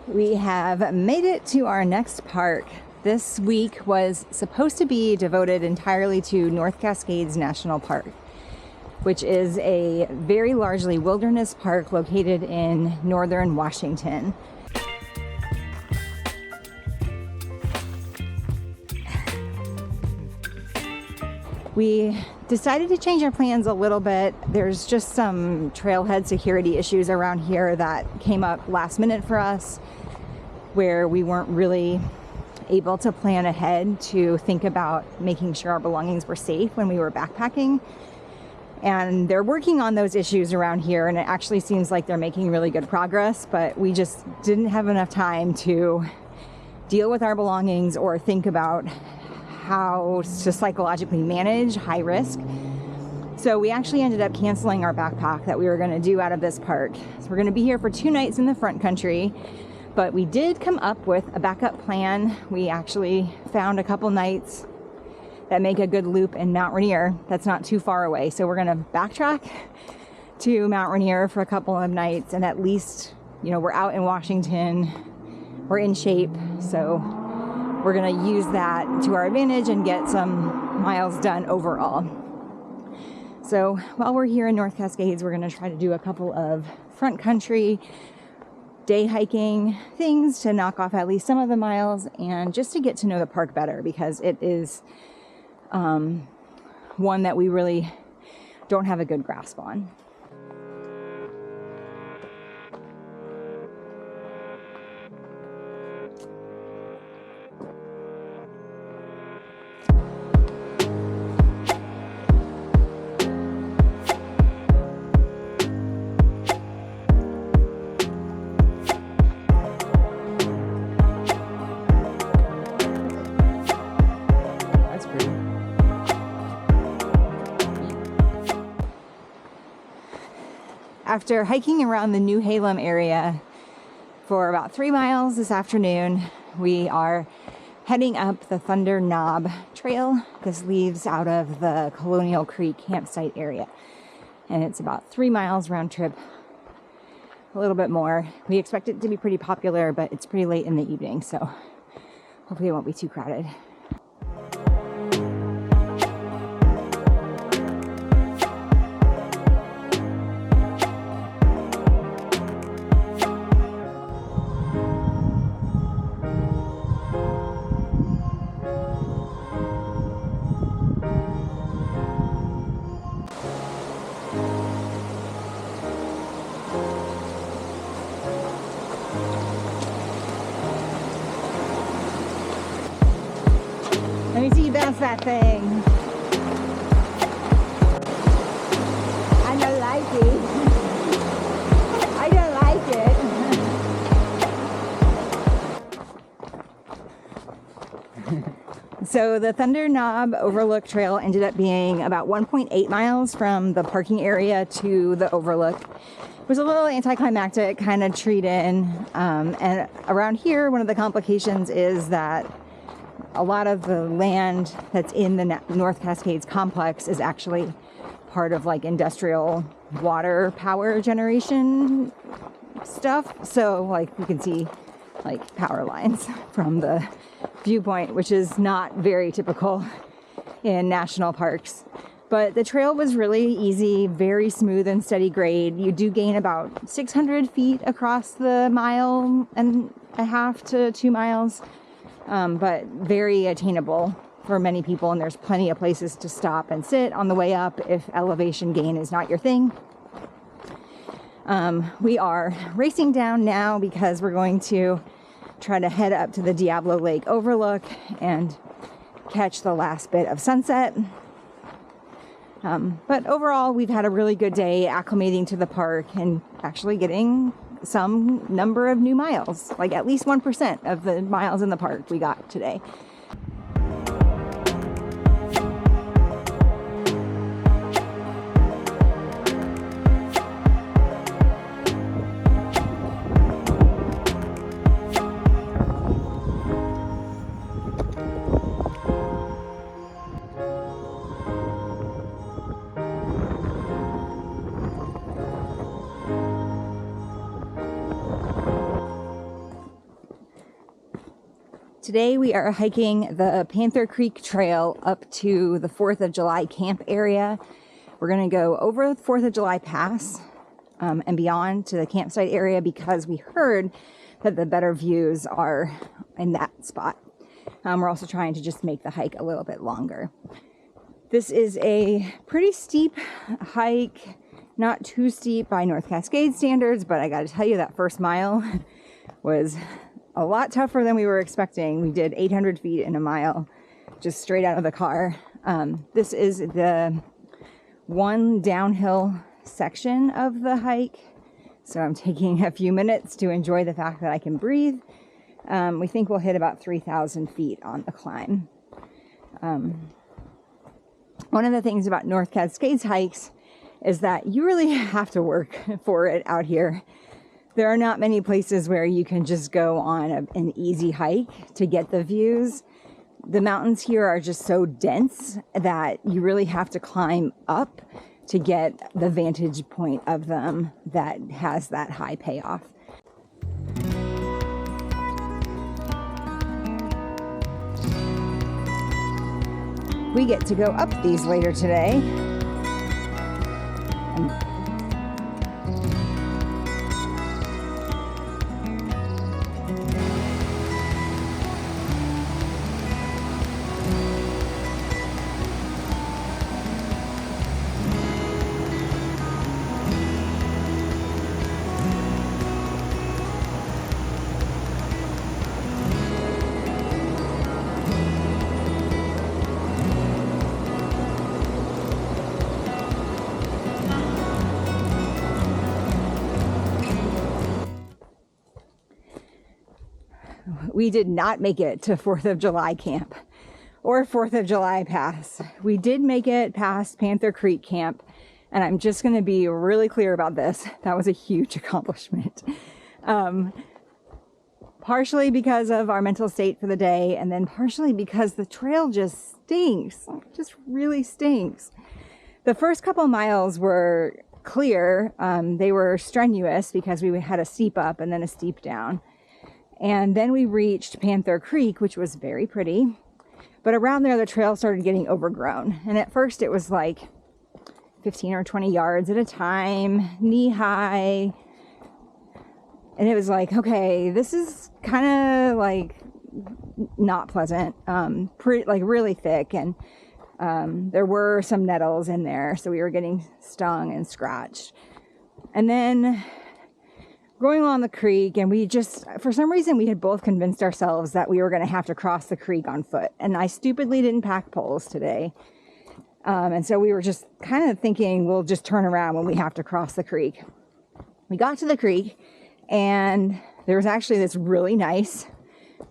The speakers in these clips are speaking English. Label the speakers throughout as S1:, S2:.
S1: We have made it to our next park. This week was supposed to be devoted entirely to North Cascades National Park, which is a very largely wilderness park located in northern Washington. We decided to change our plans a little bit. There's just some trailhead security issues around here that came up last minute for us, where we weren't really able to plan ahead to think about making sure our belongings were safe when we were backpacking. And they're working on those issues around here, and it actually seems like they're making really good progress, but we just didn't have enough time to deal with our belongings or think about how to psychologically manage high risk. So we actually ended up canceling our backpack that we were going to do out of this park. So we're going to be here for 2 nights in the front country, but we did come up with a backup plan. We actually found a couple nights that make a good loop in Mount Rainier that's not too far away. So we're going to backtrack to Mount Rainier for a couple of nights, and at least, you know, we're out in Washington, we're in shape, so we're going to use that to our advantage and get some miles done overall. So while we're here in North Cascades, we're going to try to do a couple of front country day hiking things to knock off at least some of the miles, and just to get to know the park better, because it is one that we really don't have a good grasp on. After hiking around the New Halem area for about 3 miles this afternoon, we are heading up the Thunder Knob Trail. This leaves out of the Colonial Creek campsite area, and it's about 3 miles round trip, a little bit more. We expect it to be pretty popular, but it's pretty late in the evening, so hopefully it won't be too crowded. Let me see you bounce that thing. I don't like it. I don't like it. So the Thunder Knob Overlook Trail ended up being about 1.8 miles from the parking area to the overlook. It was a little anticlimactic, kind of treed in. And around here, one of the complications is that a lot of the land that's in the North Cascades complex is actually part of like industrial water power generation stuff. So like you can see like power lines from the viewpoint, which is not very typical in national parks. But the trail was really easy, very smooth and steady grade. You do gain about 600 feet across the 1.5 to 2 miles. But very attainable for many people, and there's plenty of places to stop and sit on the way up if elevation gain is not your thing. We are racing down now because we're going to try to head up to the Diablo Lake overlook and catch the last bit of sunset. But overall, we've had a really good day acclimating to the park and actually getting some number of new miles, like at least 1% of the miles in the park we got today. Today we are hiking the Panther Creek Trail up to the 4th of July camp area. We're going to go over the 4th of July pass and beyond to the campsite area because we heard that the better views are in that spot. We're also trying to just make the hike a little bit longer. This is a pretty steep hike, not too steep by North Cascades standards, but I got to tell you that first mile was a lot tougher than we were expecting. We did 800 feet in a mile, just straight out of the car. This is the one downhill section of the hike, so I'm taking a few minutes to enjoy the fact that I can breathe. We think we'll hit about 3,000 feet on the climb. One of the things about North Cascades hikes is that you really have to work for it out here. There are not many places where you can just go on an easy hike to get the views. The mountains here are just so dense that you really have to climb up to get the vantage point of them that has that high payoff. We get to go up these later today. We did not make it to 4th of July camp or 4th of July pass. We did make it past Panther Creek camp, and I'm just going to be really clear about this. That was a huge accomplishment. Partially because of our mental state for the day, and then partially because the trail just stinks. It just really stinks. The first couple miles were clear. They were strenuous because we had a steep up and then a steep down. And then we reached Panther Creek, which was very pretty. But around there, the trail started getting overgrown. And at first it was like 15 or 20 yards at a time, knee high. And it was like, okay, this is kind of like not pleasant, like really thick. And there were some nettles in there. So we were getting stung and scratched. And then going along the creek, and we just, for some reason, we had both convinced ourselves that we were going to have to cross the creek on foot. And I stupidly didn't pack poles today. And so we were just kind of thinking we'll just turn around when we have to cross the creek. We got to the creek, and there was actually this really nice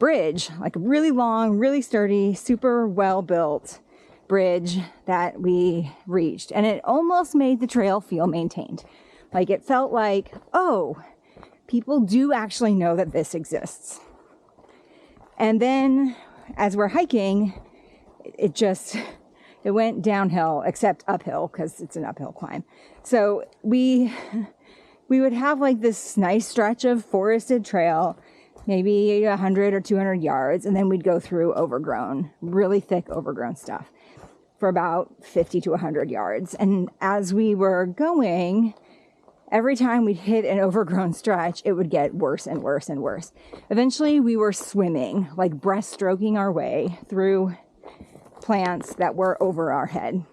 S1: bridge, like really long, really sturdy, super well built bridge that we reached. And it almost made the trail feel maintained. Like it felt like, oh, people do actually know that this exists. And then as we're hiking, it went downhill, except uphill because it's an uphill climb. So we would have like this nice stretch of forested trail, maybe 100 or 200 yards, and then we'd go through overgrown, really thick overgrown stuff for about 50 to 100 yards. And as we were going, every time we'd hit an overgrown stretch, it would get worse and worse and worse. Eventually, we were swimming, like breaststroking our way through plants that were over our head.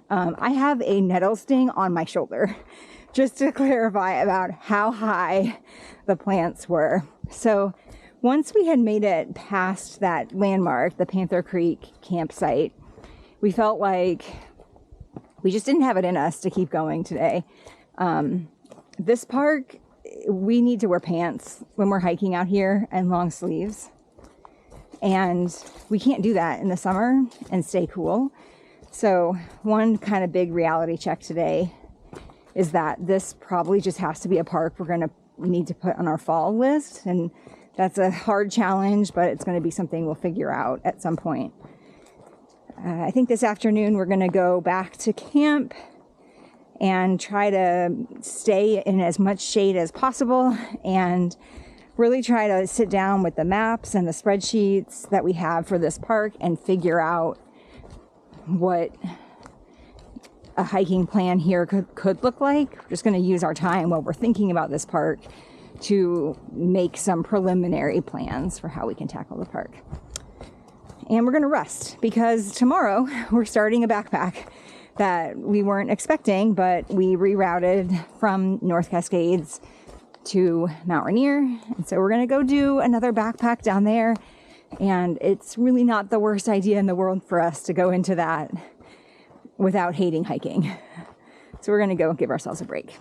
S1: I have a nettle sting on my shoulder, just to clarify about how high the plants were. So once we had made it past that landmark, the Panther Creek campsite, we felt like we just didn't have it in us to keep going today. This park, we need to wear pants when we're hiking out here and long sleeves. And we can't do that in the summer and stay cool. So one kind of big reality check today is that this probably just has to be a park we're going to need to put on our fall list. And that's a hard challenge, but it's going to be something we'll figure out at some point. I think this afternoon we're going to go back to camp and try to stay in as much shade as possible and really try to sit down with the maps and the spreadsheets that we have for this park and figure out what a hiking plan here could look like. We're just going to use our time while we're thinking about this park to make some preliminary plans for how we can tackle the park. And we're going to rest because tomorrow we're starting a backpack that we weren't expecting, but we rerouted from North Cascades to Mount Rainier. And so we're going to go do another backpack down there. And it's really not the worst idea in the world for us to go into that without hating hiking. So we're going to go give ourselves a break.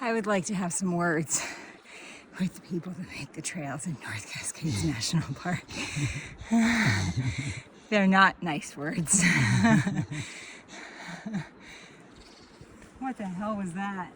S1: I would like to have some words with the people that make the trails in North Cascades National Park. They're not nice words. What the hell was that?